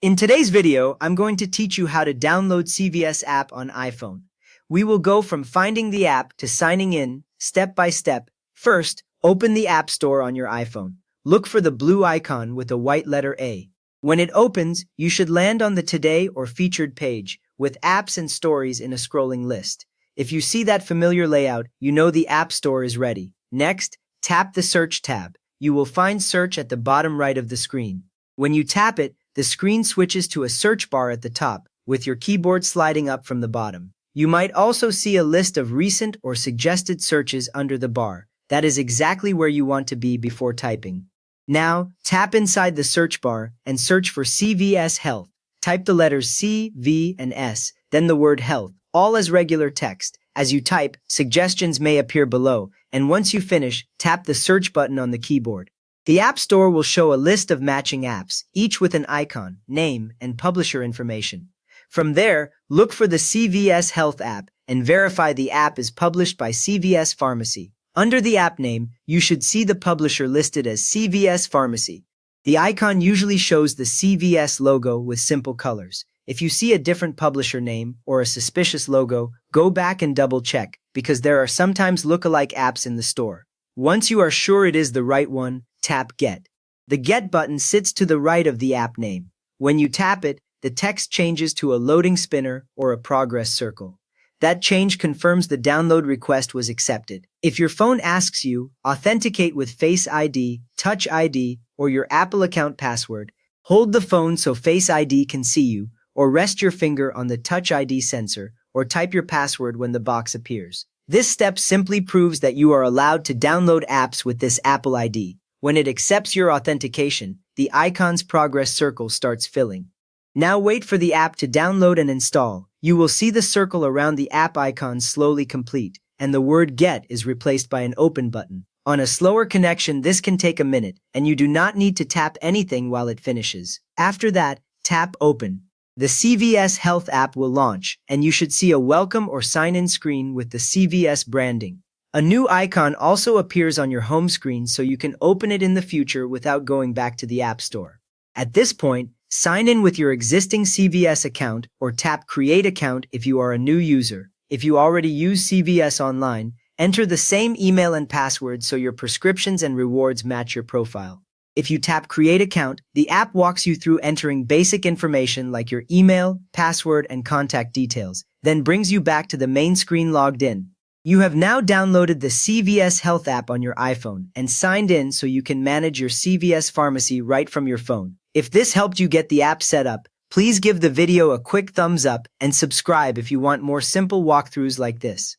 In today's video, I'm going to teach you how to download CVS app on iPhone. We will go from finding the app to signing in, step by step. First, open the App Store on your iPhone. Look for the blue icon with a white letter A. When it opens, you should land on the Today or Featured page, with apps and stories in a scrolling list. If you see that familiar layout, you know the App Store is ready. Next, tap the Search tab. You will find Search at the bottom right of the screen. When you tap it, the screen switches to a search bar at the top, with your keyboard sliding up from the bottom. You might also see a list of recent or suggested searches under the bar. That is exactly where you want to be before typing. Now, tap inside the search bar and search for CVS Health. Type the letters C, V, and S, then the word Health, all as regular text. As you type, suggestions may appear below, and once you finish, tap the search button on the keyboard. The App Store will show a list of matching apps, each with an icon, name, and publisher information. From there, look for the CVS Health app and verify the app is published by CVS Pharmacy. Under the app name, you should see the publisher listed as CVS Pharmacy. The icon usually shows the CVS logo with simple colors. If you see a different publisher name or a suspicious logo, go back and double check, because there are sometimes look-alike apps in the store. Once you are sure it is the right one, tap Get. The Get button sits to the right of the app name. When you tap it, the text changes to a loading spinner or a progress circle. That change confirms the download request was accepted. If your phone asks you, authenticate with Face ID, Touch ID, or your Apple account password, hold the phone so Face ID can see you, or rest your finger on the Touch ID sensor, or type your password when the box appears. This step simply proves that you are allowed to download apps with this Apple ID. When it accepts your authentication, the icon's progress circle starts filling. Now wait for the app to download and install. You will see the circle around the app icon slowly complete, and the word Get is replaced by an Open button. On a slower connection, this can take a minute, and you do not need to tap anything while it finishes. After that, tap Open. The CVS Health app will launch, and you should see a welcome or sign-in screen with the CVS branding. A new icon also appears on your home screen so you can open it in the future without going back to the App Store. At this point, sign in with your existing CVS account or tap Create Account if you are a new user. If you already use CVS online, enter the same email and password so your prescriptions and rewards match your profile. If you tap Create Account, the app walks you through entering basic information like your email, password, and contact details, then brings you back to the main screen logged in. You have now downloaded the CVS Health app on your iPhone and signed in so you can manage your CVS pharmacy right from your phone. If this helped you get the app set up, please give the video a quick thumbs up and subscribe if you want more simple walkthroughs like this.